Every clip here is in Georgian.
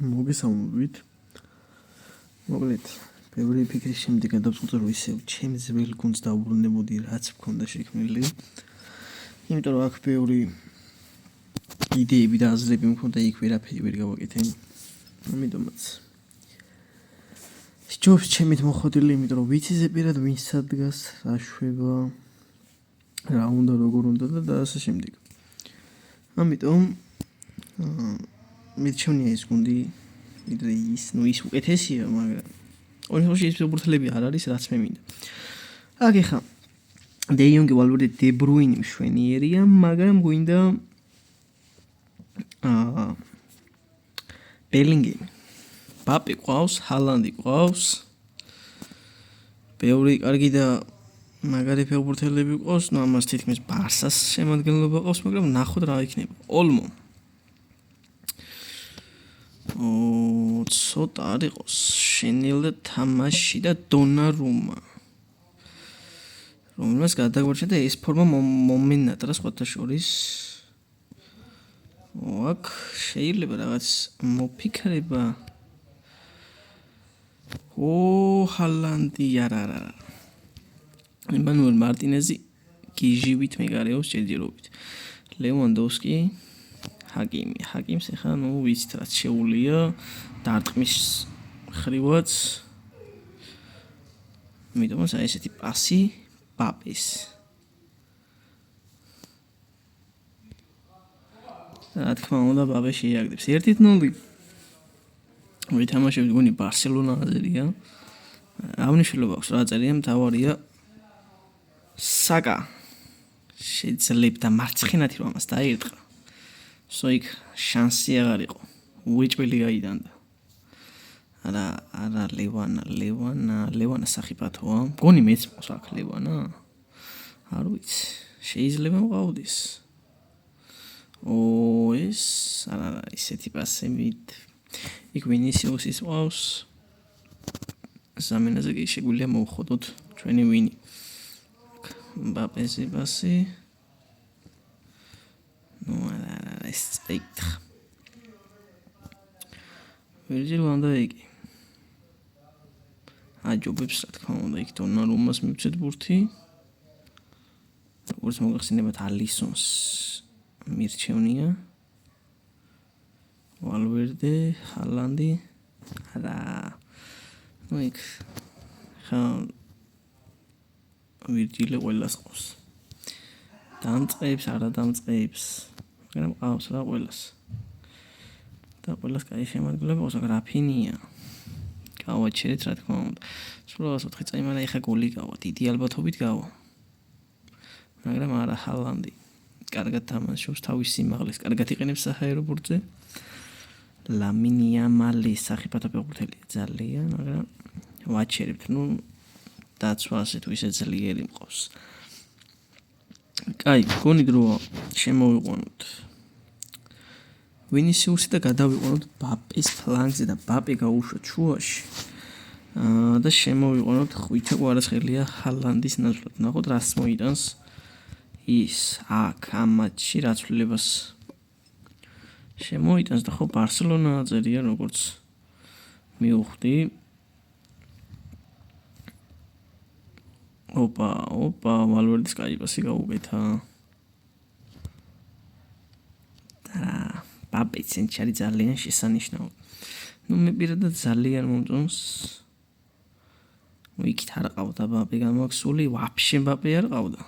მოგესალმებით. მოკლედ, ბევრი ფიქრის შემდეგ გადავწყვიტე რომ ისევ ჩემს ძველ გუნდს დავუბრუნდებოდი, რაც მქონდა შექმნილი. იმიტომ რომ აქ ბევრი იდეები და აზრები მქონდა, იქ ვერაფერი ვერ გავაკეთე. ამიტომაც სჯობს ჩემით მოხდილი, იმიტომ რომ ვიცი ზეპირად ვინ სადგას, რა შვება, რა უნდა, როგორ უნდა და ასე შემდეგ. ამიტომ მიჩვენია ეს გუნდი ის უკეთესია, მაგრამ ორი ხელში ის ფეხბურთელები არ არის, რაც მე მინდა. აქ ეხა დე იონგი, ვალვერდი, დე ბრუინი მშვენიერია, მაგრამ გვინდა ბელინგემი. ბაპე ყავს, ჰალანდი ყავს. ბევრი კარგი და მაგარი ფეხბურთელები ყავს, ნუ ამას თითქმის ბარსას შემადგენლობა ყავს, მაგრამ ნახოთ რა იქნება. ოლმო ცოტა არ იყოს შენელი თამაში და დონარუმა, რომელსაც გადაგვარჩენდა ეს ფორმა მომენატრა სხვათა შორის. აქ შეიძლება რაღაც მოფიქრება. ჰალანდი არა. ემანუელ მარტინეზი გიჟივით მეგარეობს ჯერჯერობით. ლევანდოვსკი, ჰაკიმს ეხა ნუ ვიცით რაც შეუულია დარტყმის ხრივაც. ამიტომაც აი ესეთი პასი ბაპეს. რა თქმა უნდა ბაპე შეიაგდებს 1-0. ვითამაშებთ გონი ბარსელონა აზერია. აღნიშნულობა აქვს რა წერია, მთავარია საკა შეძლებდა მარცხენათი რომ ამას დაერტყა. სოიქ შანსი აღარ იყო. უეჭველი გაიდანდა. არა ლევანა სახიფათოა. გონი მეც მოს აქ ლევანა. არ ვიცი. შეიძლება მყავდეს. ეს არა ისეთი პასებით. იქ ვინისიუსის ყავს. ზამინაზე კი შეგვიძლია მოვხოდოთ ჩვენი ვინი. მბაპეზე პასი. ნუ არა ეს წაიკითხა. ვირჯილ ვანდაიკი. აჯობებს რა თქმა უნდა იქ დონარუმას მივცეთ ბურთი. როგორც მოგახსენებათ ალისონს მირჩევნია. ვალვერდე, ჰალანდი. არა. ნუ იქ ხა ვირჯილე ყველას ყავს. დამწყებს, არა დამწყებს. მაგრამ ყავს რა ყველას. და ყველას კაი შემადგენლობა ყავს, მაგრამ რაფინია. გავაჩერეთ რა თქმა უნდა. სულაც 4 წაი, მაგრამ ეხა გოლი გავა, დიდი ალბათობით გავა. მაგრამ არა ჰალანდი. კარგად თამაშობს, თავის სიმაღლეს კარგად იყენებს საჰაერო ბურთზე. ლამინია მალე სახიფათო ფეხბურთელია ძალიან, მაგრამ ვაჩერებთ, ნუ დაცვა ასე თუ ისე ძლიერი მყავს. კაი, გონი დრო შემოვიყვანოთ. ვინისიუსი და გადავიყვანოთ ბაპეს ფლანგზე და ბაპე გაუშვა ჩუაში. და შემოვიყვანოთ ხვითი ყვარაცხელია ჰალანდის ნაცვლად. ნახოთ რას მოიტანს ის აქ ამ მატჩში რაცვლებას შემოიტანს და ხო ბარსელონა აწერია როგორც მივხვდი. ოპა ვალვერდის კაი პასი გაუკეთა. და ბაპეც ენჩარი ძალიან შესანიშნავი. ნუ მე პირადად ძალიან მომწონს. იქით არ ყავდა ბაპე გამაქსული, ვაფშე ბაპე არ ყავდა.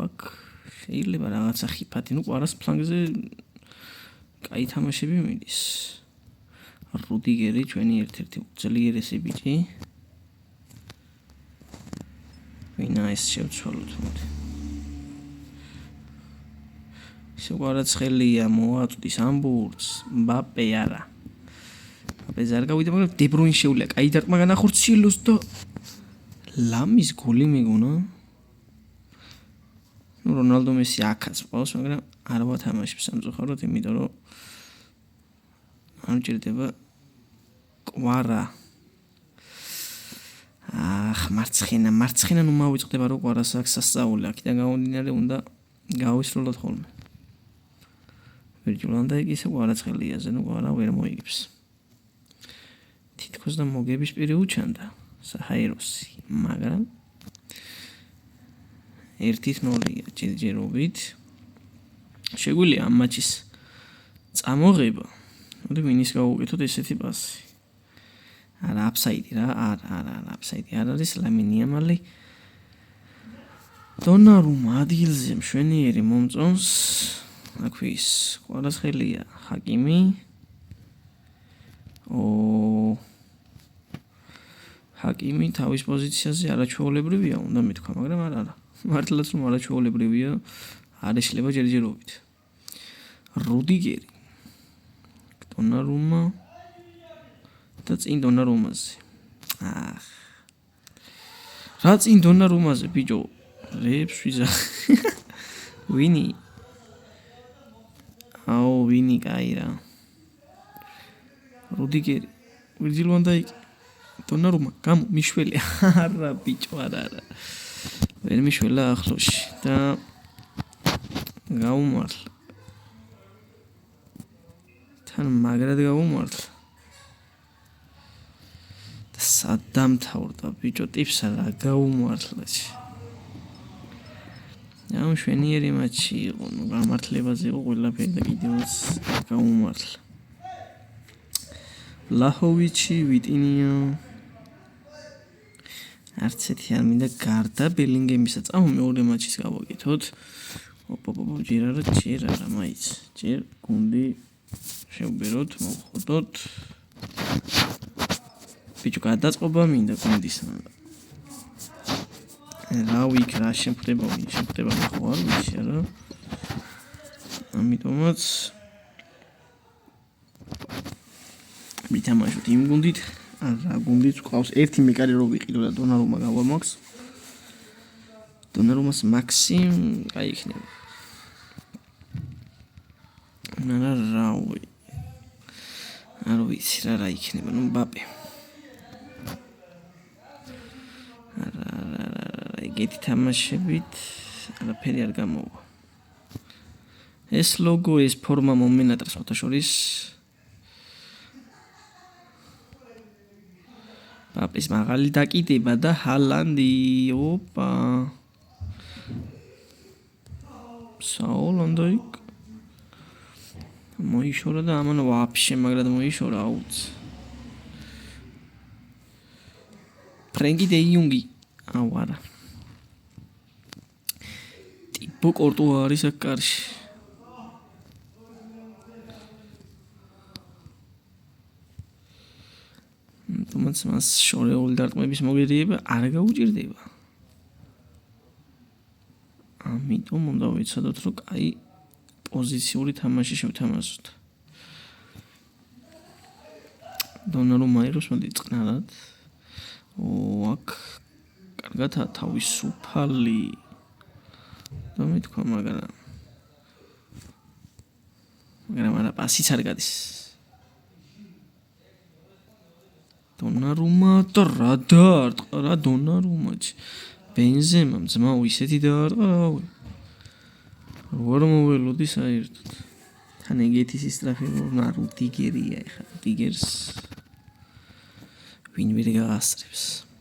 აქ შეიძლება რაღაცა ხიფათი, ნუ ყვარას ფლანგზე კაი თამაშები მიდის. რუდიგერი ჩვენი ერთ-ერთი უძლიერესი ბიჭი. ვინა ეს შევცვალოთ მოდი. შეგვარაცხელია მოაწვდის ამბურს, მბაპე არა. მბაპე ზარ გავიდა, მაგრამ დე ბრუინ შეუძლია. კაი დარტყმა განახორციელოს და ლამის გოლი მეგონა. ნუ რონალდო მესი აქაც ყავს, მაგრამ არ ვათამაშებს სამწუხაროდ, იმიტომ რომ ამჭირდება ყვარა. მარცხენა ნუ მოვიწყდება რომ ყვარას აქვს სასწაული, აქედან გამომდინარე უნდა გავისროლოთ ხოლმე. Virgil van Dijk ისე კვარაცხელიაზე, კვარა ვერ მოიგებს. თითქოს და მოგების პირი უჩანდა საჰაიროსი, მაგრამ 1-0-ია ჯერჯერობით. შეგვიძლია ამ მატჩის წამოღება. მოდი ვინის გავუკეთოთ ესეთი პასი. არა აფსაიდი რა, არა აფსაიდი არ არის ლამინ იამალი. დონარუმა ადგილზე მშვენიერი მომწონს. აქვეის კვარაცხელია ჰაკიმი. ჰაკიმი თავის პოზიციაზე არაჩვეულებრივია, უნდა მეთქვა, მაგრამ არა. მართლაც რომ არაჩვეულებრივია, არ ეშლება ჯერჯერობით. რუდიგერი. დონარუმა და წინ დონარუმაზე. რა წინ დონარუმაზე, ბიჭო? რეებს ვიზა. ვინი? ვინი კაი რა. რუდიგერი. Virgil van Dijk. დონარუმა, გამო მიშველი. არა ბიჭო, არა. ვერ მიშველა ახლოში და გაუმართლა. თან მაგრად გაუმართლა. და სადამთავრდა ბიჭო ტიპსა რა გაუმართლა. ამ შვენიერი მატჩი იყო, გამართლებაზე იყო ყველაფერი და კიდევაც გაუმართლა. ლაჰოვიჩი, ვიტინია. არც ერთი არ მინდა გარდა ბელინგემისა წამო მეორე მატჩის გავაკეთოთ. ჯერ არა მაიც. ჯერ გუნდი შევბეროთ, მოვხოდოთ. ბიჭო გადაწყობა მინდა გუნდის. რა ვიქ რა შემხდება ხო არ ვიცი არა. ამიტომაც მითამაშოთ იმ გუნდით, რა გუნდიც ყავს ერთი მეკარე რო ვიყიდო და დონარუმა გავამაქვს. დონარუმას მაქსიმ კაი იქნება. არ ვიცი რა იქნება, მბაპე. ეგეთი თამაშებით არაფერი არ გამოვა. ეს ლოგო, ეს ფორმა მომენატრს ფოტოშორის. პაპის მაღალი დაკიდება და ჰალანდი, ოპა. საოლანდაიკ. მოიშორა და ამან ვაფშე მაგრად მოიშორა აუც. ფრენკი დე იუნგი. არა. ტიპო კორტუა არის აქ კარში. თუმცა მას შორეული დარტყმების მოგერიება არ გაუჭირდება. ამიტომ უნდა ვიცოდოთ, რომ კაი პოზიციური თამაში შევთამაშოთ. დონარუმა იყოს მოდი წყნარად. აქ კარგად თავისუფალი. და მეთქვა, მაგრამ არა პასიც არ გადის. დონარუმა და რა დაარტყა რა დონარუმაჩი. ბენზემამ ძმაო ისეთი დაარტყა რავი. როგორ მოველოდი საერთოდ. თან ეგეთი სისტრაფე რუდიგერია ეხლა. რუდიგერს ვინ ვერ გაასწრებს.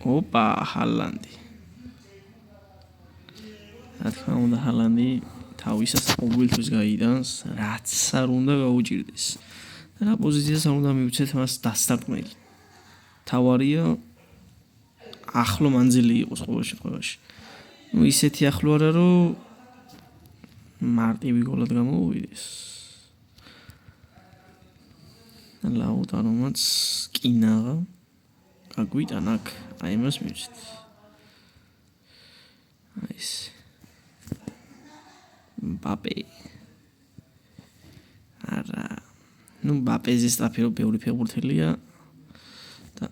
ოპა, ჰალანდი. რა თქმა უნდა ჰალანდი თავისას ყოველთვის გაიდანს, რაც არ უნდა გაუჭირდეს. და რა პოზიციას არ უნდა მივცეთ მას დასტარტყმელი. თავარია ახლო მანძილი იყოს ყოველ შემთხვევაში. ისეთი ახლო არა რომ მარტივი გოლად გამოვიდეს. ლაუტარომაც კინაღა გაგვიტან აქ, აი მას მივცეთ. აი ეს მბაპე. არა. მბაპეზე სწრაფი რო ბევრი ფეხბურთელია და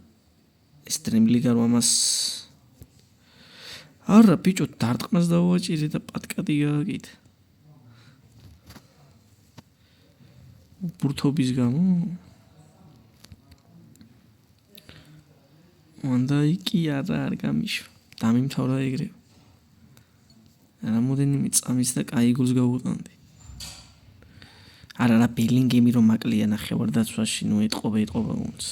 ეს დრემლიგა რომ ამას არა ბიჭო დარტყმას დავაჭირე და პატკადი გააკეთე. ბურთობის გამო Van Dijk არა არ გამიშვა. დამიმთავრა ეგრევე. რამოდენიმე წამის და კაი გულს გავუტანდი. არა ბელინგემი რომ მაკლია ნახევარდაცვაში, ნუ ეტყობა უნდა.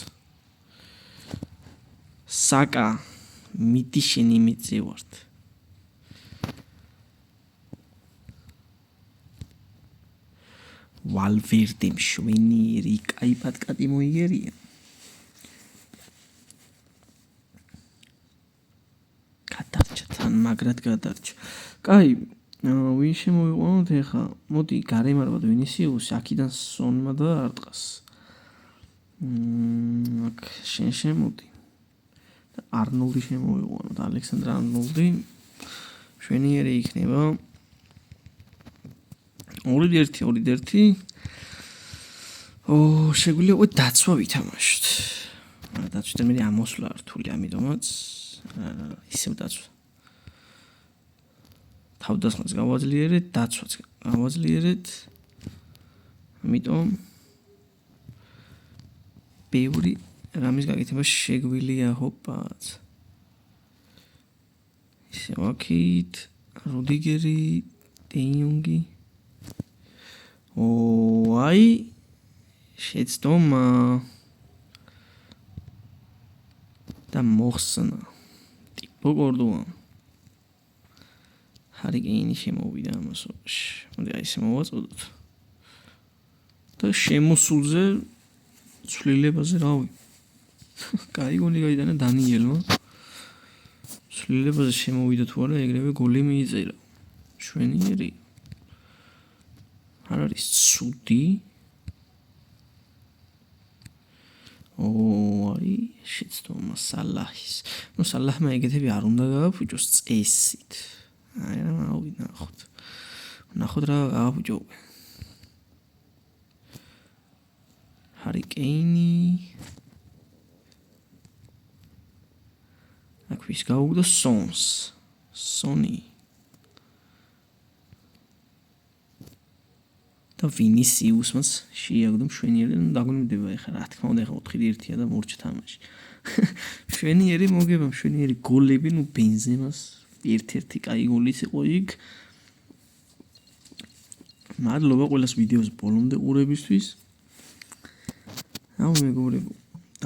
საკა მიდი შენ იმიწე ვართ. ვალვერდე მშვენიერი, კაი პატკატი მოიგერია. გადარჩა თან მაგრად გადარჩა. კაი, ვინ შემოვიყვანოთ ეხა? მოდი გარემარბად ვინისიუსი, აქიდან სონმა და არტყას. აქ შენ შემოდი. და არნოლდი შემოვიყვანოთ, ალექსანდრ არნოლდი. მშვენიერი იქნება. 2-1. შეგვიძლია უკვე დაცვა ვითამაშოთ. დაცვიდან მე ამოსვლა რთული, ამიტომაც ისევ დაცვა. თავდასხმაც გავაძლიერეთ, დაცვაც გავაძლიერეთ. ამიტომ ბევრი რამის გაკეთება შეგვიძლია, ჰოპაც. ისე ვაქით, რუდიგერი, დეიუნგი. აი შეცდომა და მოხსნა. ტიპო კორდოა. ჰარი კეინი შემოვიდა ამასობაში. მოდი აი ესე მოვაწოდოთ. და შემოსულზე ცვლილებაზე რავი. კაი გოლი გაიტანა დანიელმა. ცვლილებაზე შემოვიდა თუ არა, ეგრევე გოლი მიიწერა. მშვენიერი. არ არის ცუდი. აი შეცდომა სალაჰის. ნუ სალაჰმა ეგეთები არ უნდა გააფუჭოს წესით. აი რა ნახოთ. ნახოთ რა გააფუჭო. ჰარი კეინი. აქ ვის გაუგდო სონს. სონი. და ვინისიუსმაც შეიაგდო მშვენიერი და დაგონებდება ეხლა რა თქმა უნდა ეხლა 4-1-ია და მორჩა თამაში. მშვენიერი მოგება, მშვენიერი გოლები, ნუ ბენზემას ერთ-ერთი კაი გოლიც იყო იქ. მადლობა ყველას ვიდეოს ბოლომდე ყურებისთვის. აუ მეგობრებო,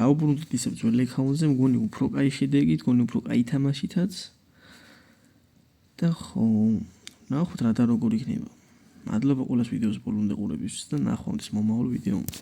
დაუბრუნდით ისევ ძველ აკაუნტზე, მგონი უფრო კაი შედეგით, მგონი უფრო კაი თამაშითაც. და ხო, ნახოთ რა და როგორ იქნება. მადლობა ყველას ვიდეოს ბოლომდე ყურებისთვის და ნახვამდის მომავალ ვიდეომდე.